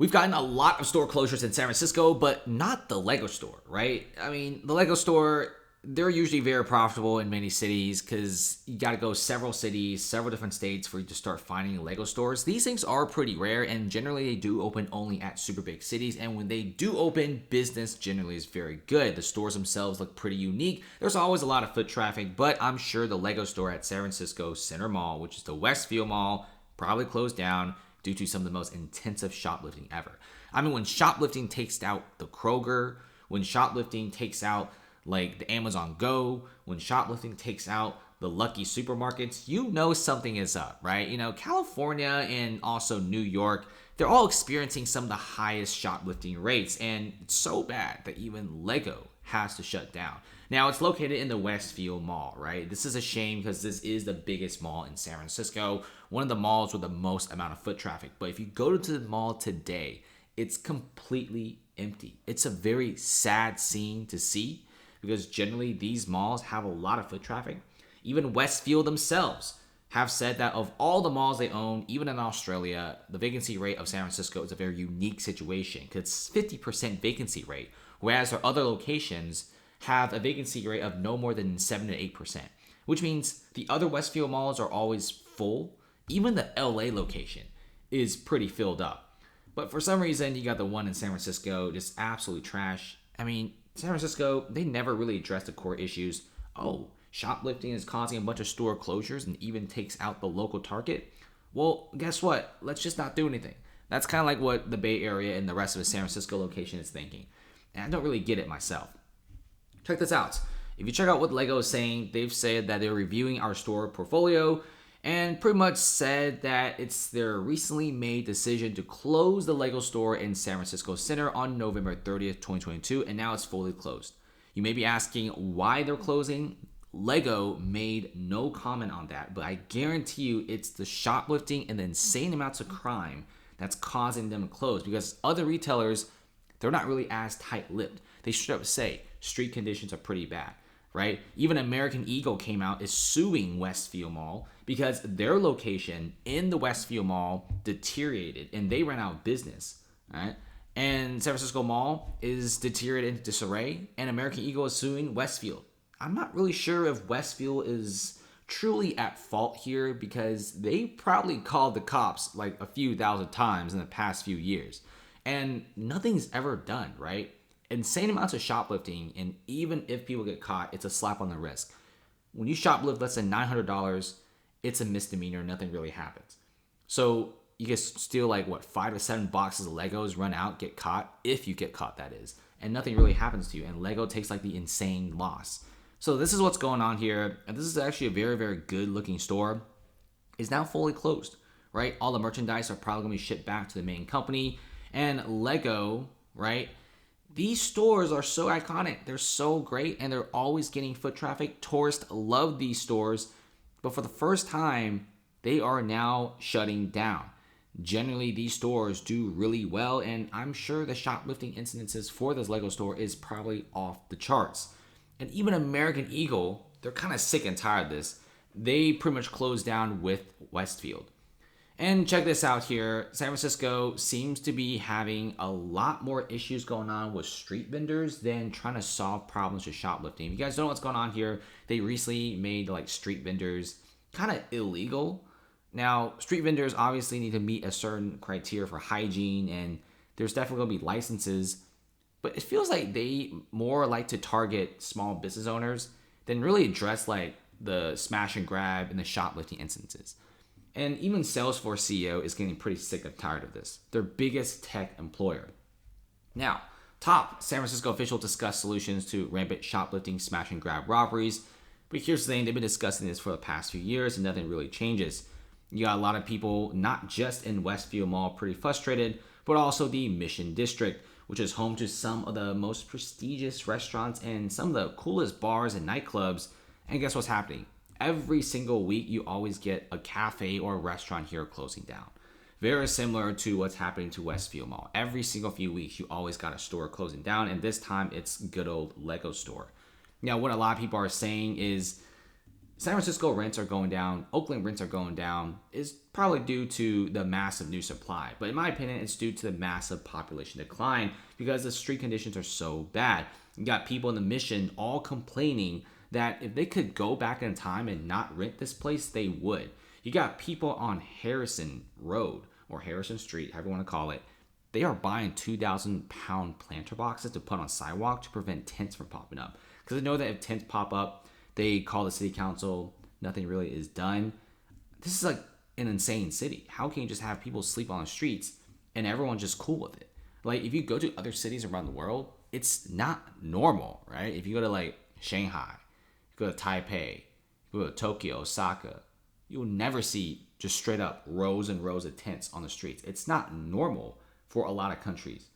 We've gotten a lot of store closures in San Francisco, but not the Lego store, right? I mean, the Lego store, they're usually very profitable in many cities because you got to go several cities, several different states for you to start finding Lego stores. These things are pretty rare, and generally they do open only at super big cities. And when they do open, business generally is very good. The stores themselves look pretty unique. There's always a lot of foot traffic, but I'm sure the Lego store at San Francisco Center Mall, which is the Westfield Mall, probably closed down due to some of the most intensive shoplifting ever. I mean, when shoplifting takes out the Kroger, when shoplifting takes out like the Amazon Go, when shoplifting takes out the Lucky supermarkets, you know something is up, right? You know, California and also New York, they're all experiencing some of the highest shoplifting rates, and it's so bad that even Lego has to shut down. Now, it's located in the Westfield Mall, right? This is a shame because this is the biggest mall in San Francisco, one of the malls with the most amount of foot traffic. But if you go to the mall today, it's completely empty. It's a very sad scene to see because generally these malls have a lot of foot traffic. Even Westfield themselves have said that of all the malls they own, even in Australia, the vacancy rate of San Francisco is a very unique situation because it's 50% vacancy rate, whereas their other locations have a vacancy rate of no more than 7 to 8%, which means the other Westfield malls are always full. Even the LA location is pretty filled up. But for some reason, you got the one in San Francisco, just absolutely trash. I mean, San Francisco, they never really addressed the core issues. Oh, shoplifting is causing a bunch of store closures and even takes out the local Target. Well, guess what? Let's just not do anything. That's kind of like what the Bay Area and the rest of the San Francisco location is thinking. And I don't really get it myself. Check this out. If you check out what Lego is saying, they've said that they're reviewing our store portfolio and pretty much said that it's their recently made decision to close the Lego store in San Francisco Center on November 30th, 2022, and now it's fully closed. You may be asking why they're closing. Lego made no comment on that, but I guarantee you it's the shoplifting and the insane amounts of crime that's causing them to close because other retailers, they're not really as tight-lipped. They straight up say street conditions are pretty bad, right? Even American Eagle came out is suing Westfield Mall because their location in the Westfield Mall deteriorated and they ran out of business, right? And San Francisco Mall is deteriorated into disarray and American Eagle is suing Westfield. I'm not really sure if Westfield is truly at fault here because they probably called the cops like a few thousand times in the past few years and nothing's ever done, right? Insane amounts of shoplifting, and even if people get caught, it's a slap on the wrist. When you shoplift less than $900, it's a misdemeanor. Nothing really happens. So you can steal like 5 to 7 boxes of Legos, run out, get caught, if you get caught, that is, and nothing really happens to you. And Lego takes like the insane loss. So this is what's going on here, and this is actually a very, very good looking store. It's now fully closed, right? All the merchandise are probably gonna be shipped back to the main company, and Lego, right? These stores are so iconic. They're so great and they're always getting foot traffic. Tourists love these stores, but for the first time, they are now shutting down. Generally, these stores do really well, and I'm sure the shoplifting incidences for this Lego store is probably off the charts. And even American Eagle, they're kind of sick and tired of this. They pretty much closed down with Westfield. And check this out here. San Francisco seems to be having a lot more issues going on with street vendors than trying to solve problems with shoplifting. If you guys don't know what's going on here, they recently made like street vendors kind of illegal. Now, street vendors obviously need to meet a certain criteria for hygiene, and there's definitely going to be licenses. But it feels like they more like to target small business owners than really address like the smash and grab and the shoplifting instances. And even Salesforce CEO is getting pretty sick and tired of this. Their biggest tech employer. Now, top San Francisco officials discuss solutions to rampant shoplifting, smash and grab robberies. But here's the thing, they've been discussing this for the past few years and nothing really changes. You got a lot of people, not just in Westfield Mall, pretty frustrated, but also the Mission District, which is home to some of the most prestigious restaurants and some of the coolest bars and nightclubs. And guess what's happening? Every single week, you always get a cafe or a restaurant here closing down. Very similar to what's happening to Westfield Mall. Every single few weeks, you always got a store closing down, and this time it's good old Lego store. Now, what a lot of people are saying is San Francisco rents are going down, Oakland rents are going down, is probably due to the massive new supply. But in my opinion, it's due to the massive population decline because the street conditions are so bad. You got people in the Mission all complaining that if they could go back in time and not rent this place, they would. You got people on Harrison Road or Harrison Street, however you want to call it. They are buying 2,000-pound planter boxes to put on sidewalk to prevent tents from popping up. Because they know that if tents pop up, they call the city council, nothing really is done. This is like an insane city. How can you just have people sleep on the streets and everyone's just cool with it? Like, if you go to other cities around the world, it's not normal, right? If you go to like Shanghai, you go to Taipei, you go to Tokyo, Osaka, you will never see just straight up rows and rows of tents on the streets. It's not normal for a lot of countries.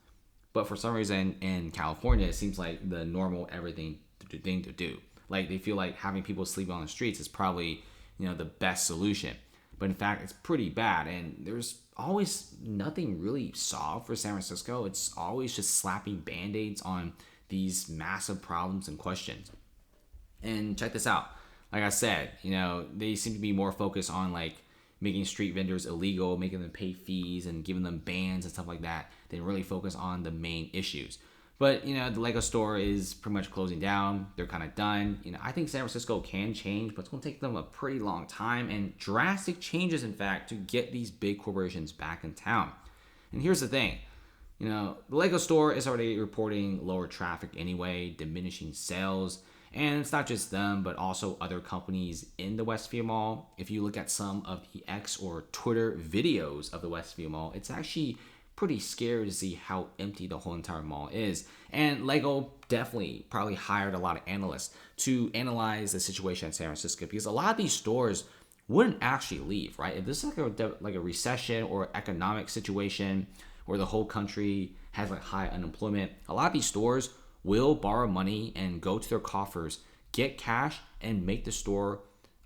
But for some reason in California, it seems like the normal everything thing to do. Like, they feel like having people sleep on the streets is probably, the best solution. But in fact, it's pretty bad. And there's always nothing really solved for San Francisco. It's always just slapping band-aids on these massive problems and questions. And check this out. Like I said, they seem to be more focused on like making street vendors illegal, making them pay fees and giving them bans and stuff like that. They really focus on the main issues. But, the Lego store is pretty much closing down. They're kind of done. I think San Francisco can change, but it's going to take them a pretty long time and drastic changes, in fact, to get these big corporations back in town. And here's the thing. The Lego store is already reporting lower traffic anyway, diminishing sales. And it's not just them, but also other companies in the Westfield Mall. If you look at some of the X or Twitter videos of the Westfield Mall, it's actually pretty scary to see how empty the whole entire mall is. And Lego definitely probably hired a lot of analysts to analyze the situation in San Francisco, because a lot of these stores wouldn't actually leave, right? If this is like a recession or economic situation where the whole country has like high unemployment, a lot of these stores will borrow money and go to their coffers, get cash, and make the store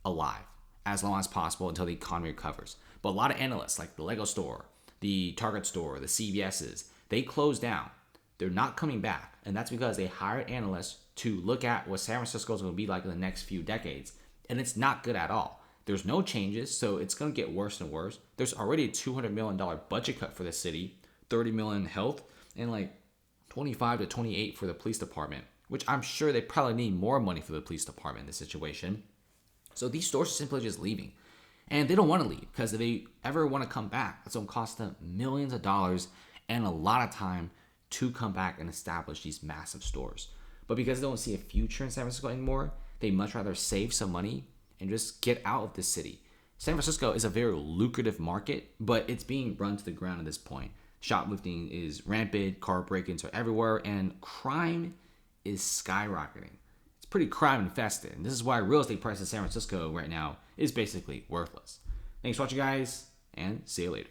alive as long as possible until the economy recovers. But a lot of analysts, like the Lego store, the Target store, the CVS's, they closed down. They're not coming back. And that's because they hired analysts to look at what San Francisco is going to be like in the next few decades. And it's not good at all. There's no changes, so it's going to get worse and worse. There's already a $200 million budget cut for the city, $30 million in health, and like 25 to 28 for the police department, which I'm sure they probably need more money for the police department in this situation. So these stores are simply just leaving. And they don't want to leave, because if they ever want to come back, it's going to cost them millions of dollars and a lot of time to come back and establish these massive stores. But because they don't see a future in San Francisco anymore, they much rather save some money and just get out of the city. San Francisco is a very lucrative market, but it's being run to the ground at this point. Shoplifting is rampant, car break-ins are everywhere, and crime is skyrocketing. It's pretty crime infested, and this is why real estate prices in San Francisco right now is basically worthless. Thanks for watching, guys, and see you later.